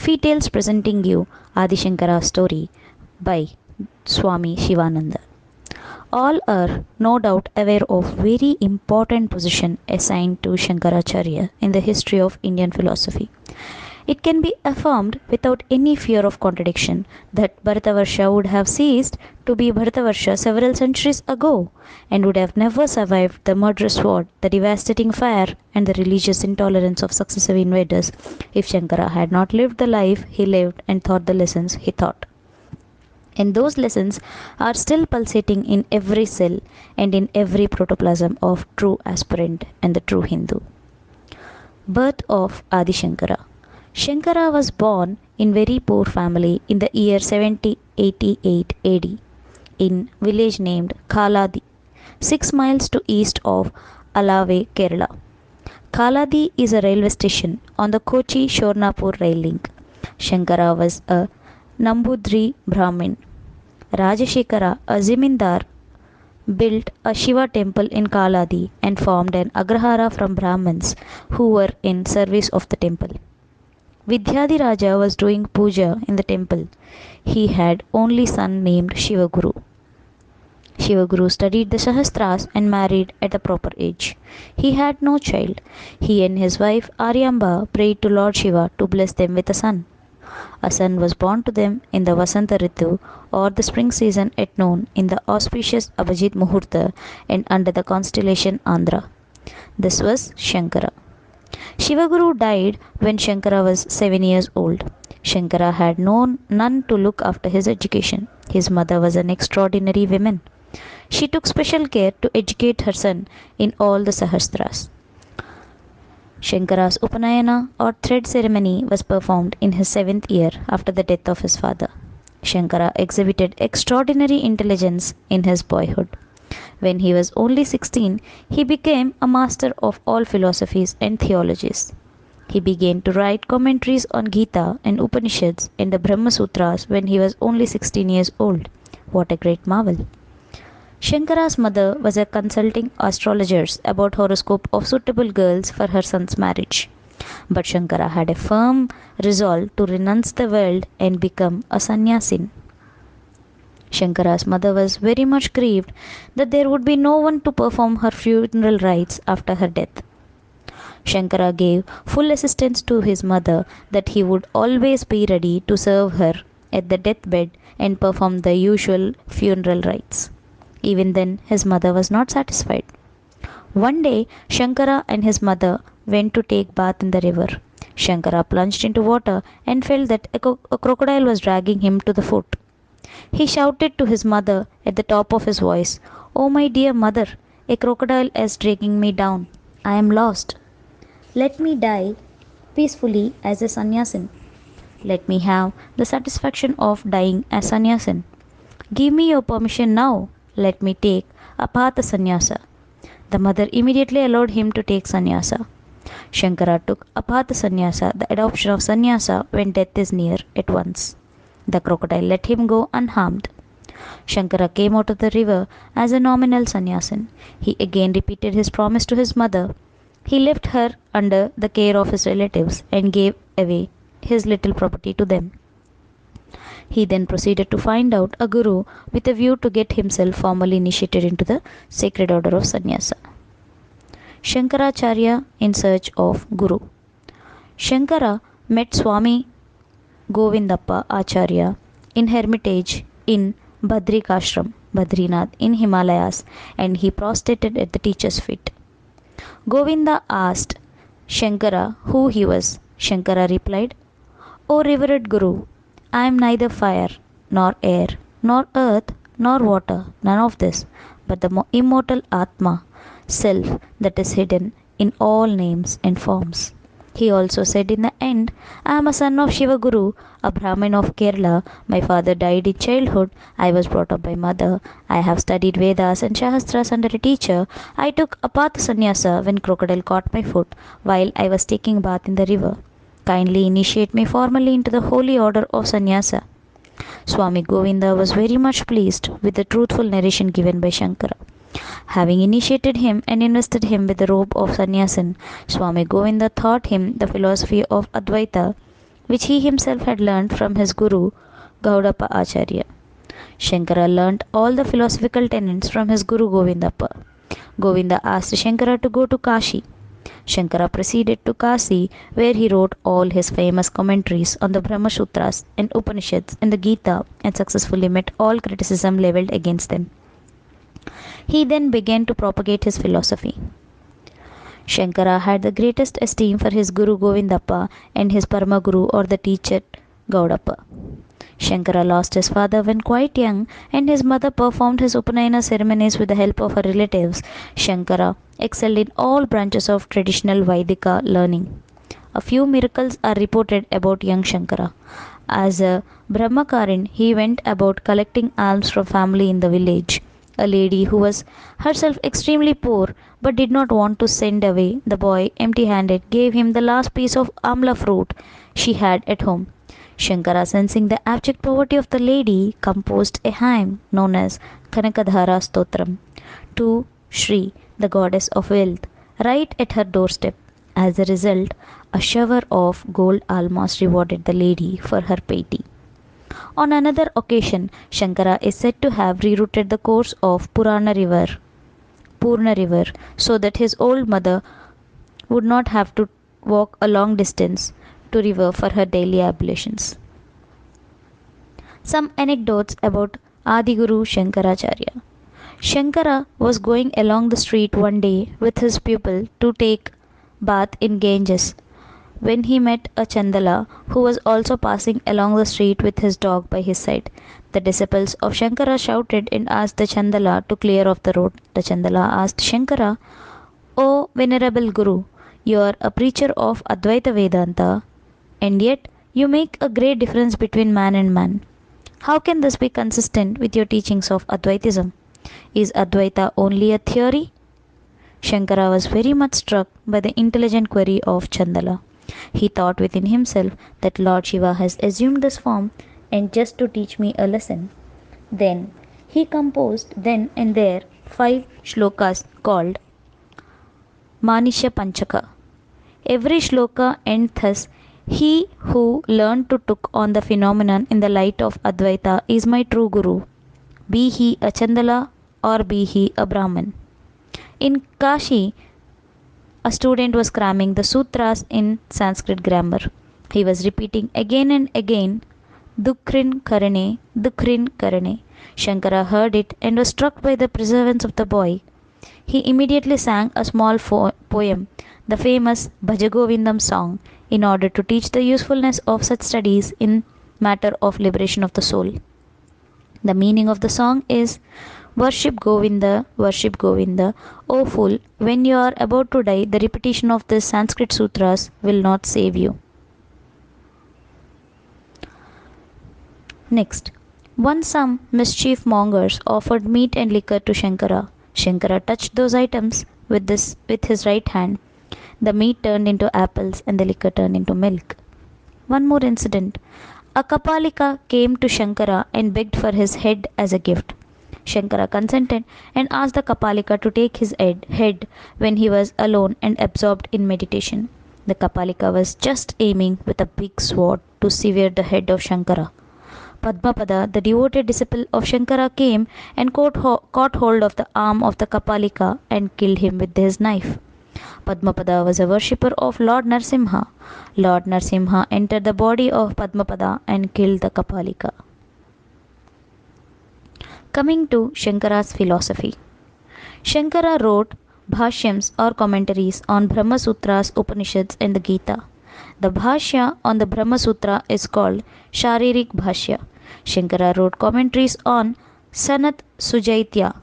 Tales presenting you Adi Shankara story by Swami Shivananda. All are no doubt aware of very important position assigned to Shankaracharya in the history of Indian philosophy. It can be affirmed without any fear of contradiction that Bharatavarsha would have ceased to be Bharatavarsha several centuries ago and would have never survived the murderous sword, the devastating fire, and the religious intolerance of successive invaders if Shankara had not lived the life he lived and taught the lessons he taught. And those lessons are still pulsating in every cell and in every protoplasm of true aspirant and the true Hindu. Birth of Adi Shankara. Shankara was born in very poor family in the year 7088 AD in village named Khaladi, 6 miles to east of Alave, Kerala. Khaladi is a railway station on the Kochi-Shornapur rail link. Shankara was a Nambudri Brahmin. Rajashekara, a Zamindar, built a Shiva temple in Khaladi and formed an Agrahara from Brahmins who were in service of the temple. Vidyadhiraja was doing puja in the temple. He had only son named Shivaguru. Shivaguru studied the Sahastras and married at the proper age. He had no child. He and his wife Aryamba prayed to Lord Shiva to bless them with a son. A son was born to them in the Vasanta Ritu or the spring season at noon in the auspicious Abhijit Muhurta and under the constellation Andhra. This was Shankara. Shivaguru died when Shankara was 7 years old. Shankara had none to look after his education. His mother was an extraordinary woman. She took special care to educate her son in all the Sahastras. Shankara's Upanayana or thread ceremony was performed in his 7th year after the death of his father. Shankara exhibited extraordinary intelligence in his boyhood. When he was only 16, he became a master of all philosophies and theologies. He began to write commentaries on Gita and Upanishads and the Brahma Sutras when he was only 16 years old. What a great marvel! Shankara's mother was consulting astrologers about horoscope of suitable girls for her son's marriage. But Shankara had a firm resolve to renounce the world and become a sannyasin. Shankara's mother was very much grieved that there would be no one to perform her funeral rites after her death. Shankara gave full assistance to his mother that he would always be ready to serve her at the deathbed and perform the usual funeral rites. Even then, his mother was not satisfied. One day, Shankara and his mother went to take bath in the river. Shankara plunged into water and felt that a crocodile was dragging him to the foot. He shouted to his mother at the top of his voice, "Oh, my dear mother, a crocodile is dragging me down. I am lost. Let me die peacefully as a sannyasin. Let me have the satisfaction of dying as sannyasin. Give me your permission now. Let me take apatha sannyasa." The mother immediately allowed him to take sannyasa. Shankara took apatha sannyasa, the adoption of sannyasa when death is near, at once. The crocodile let him go unharmed. Shankara came out of the river as a nominal sannyasin. He again repeated his promise to his mother. He left her under the care of his relatives and gave away his little property to them. He then proceeded to find out a guru with a view to get himself formally initiated into the sacred order of sannyasa. Shankaracharya in search of guru. Shankara met Swami Govindappa Acharya in hermitage in Badrikashram, Badrinath in Himalayas, and he prostrated at the teacher's feet. Govinda asked Shankara who he was. Shankara replied, "O revered Guru, I am neither fire, nor air, nor earth, nor water, none of this, but the immortal Atma, self that is hidden in all names and forms." He also said in the end, "I am a son of Shiva Guru, a Brahmin of Kerala. My father died in childhood. I was brought up by mother. I have studied Vedas and Shastras under a teacher. I took apatha sannyasa when crocodile caught my foot while I was taking bath in the river. Kindly initiate me formally into the holy order of sannyasa." Swami Govinda was very much pleased with the truthful narration given by Shankara. Having initiated him and invested him with the robe of sannyasin, Swami Govinda taught him the philosophy of Advaita which he himself had learnt from his guru Gaudappa Acharya. Shankara learnt all the philosophical tenets from his guru Govindappa. Govinda asked Shankara to go to Kashi. Shankara proceeded to Kasi, where he wrote all his famous commentaries on the Brahma Sutras and Upanishads and the Gita and successfully met all criticism levelled against them. He then began to propagate his philosophy. Shankara had the greatest esteem for his Guru Govindappa and his Paramaguru or the teacher Gaudappa. Shankara lost his father when quite young, and his mother performed his Upanayana ceremonies with the help of her relatives. Shankara excelled in all branches of traditional Vaidika learning. A few miracles are reported about young Shankara. As a Brahmakarin, he went about collecting alms from family in the village. A lady who was herself extremely poor but did not want to send away the boy empty handed gave him the last piece of amla fruit she had at home. Shankara, sensing the abject poverty of the lady, composed a hymn known as Kanakadhara Stotram to Shri, the goddess of wealth, right at her doorstep. As a result, a shower of gold alms rewarded the lady for her piety. On another occasion, Shankara is said to have rerouted the course of Purna river, so that his old mother would not have to walk a long distance to river for her daily ablutions. Some anecdotes about Adiguru Shankaracharya. Shankara was going along the street one day with his pupil to take bath in Ganges when he met a Chandala who was also passing along the street with his dog by his side. The disciples of Shankara shouted and asked the Chandala to clear off the road. The Chandala asked Shankara, "O Venerable Guru, you are a preacher of Advaita Vedanta, and yet you make a great difference between man and man. How can this be consistent with your teachings of Advaitism? Is Advaita only a theory?" Shankara was very much struck by the intelligent query of Chandala. He thought within himself that Lord Shiva has assumed this form and just to teach me a lesson. Then he composed then and there 5 shlokas called Manisha Panchaka. Every shloka ends thus: "He who learned to took on the phenomenon in the light of Advaita is my true Guru, be he a Chandala or be he a Brahman." In Kashi, a student was cramming the sutras in Sanskrit grammar. He was repeating again and again, Dukrin Karane, Dukrin Karane. Shankara heard it and was struck by the perseverance of the boy. He immediately sang a small poem, the famous Bhajagovindam song, in order to teach the usefulness of such studies in matter of liberation of the soul. The meaning of the song is: worship Govinda, O fool, when you are about to die, the repetition of the Sanskrit sutras will not save you. Next, once some mischief mongers offered meat and liquor to Shankara. Shankara touched those items with his right hand. The meat turned into apples and the liquor turned into milk. One more incident. A Kapalika came to Shankara and begged for his head as a gift. Shankara consented and asked the Kapalika to take his head when he was alone and absorbed in meditation. The Kapalika was just aiming with a big sword to sever the head of Shankara. Padmapada, the devoted disciple of Shankara, came and caught hold of the arm of the Kapalika and killed him with his knife. Padmapada was a worshipper of Lord Narsimha. Lord Narsimha entered the body of Padmapada and killed the Kapalika. Coming to Shankara's philosophy. Shankara wrote bhashyams or commentaries on Brahma Sutras, Upanishads and the Gita. The bhashya on the Brahma Sutra is called Sharirik Bhashya. Shankara wrote commentaries on Sanat Sujaitya,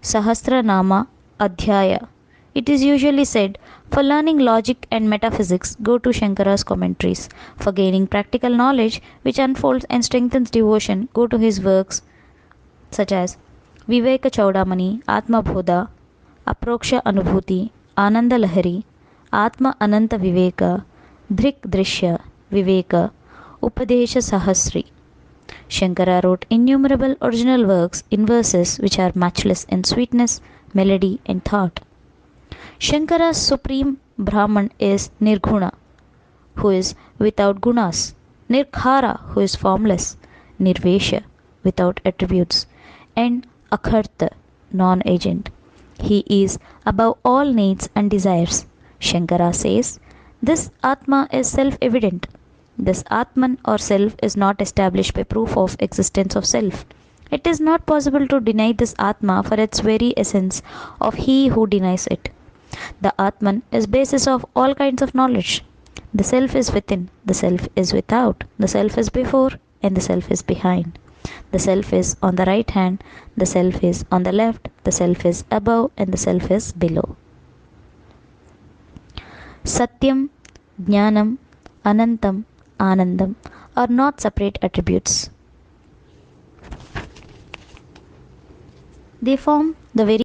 Sahasranama Adhyaya. It is usually said, for learning logic and metaphysics, go to Shankara's commentaries. For gaining practical knowledge which unfolds and strengthens devotion, go to his works such as Viveka Chaudamani, Atma Bodha, Aproksha Anubhuti, Ananda Lahari, Atma Ananta Viveka, Dhrik Drishya Viveka, Upadesha Sahasri. Shankara wrote innumerable original works in verses which are matchless in sweetness, melody, and thought. Shankara's supreme Brahman is Nirguna, who is without gunas, Nirkhara, who is formless, Nirvesha, without attributes, and Akharta, non agent. He is above all needs and desires. Shankara says, this Atma is self evident. This Atman or self is not established by proof of existence of self. It is not possible to deny this Atma for its very essence of he who denies it. The Atman is basis of all kinds of knowledge. The self is within, the self is without, the self is before, and the self is behind. The self is on the right hand, the self is on the left, the self is above, and the self is below. Satyam, Jnanam, Anantam, Anandam are not separate attributes. They form the very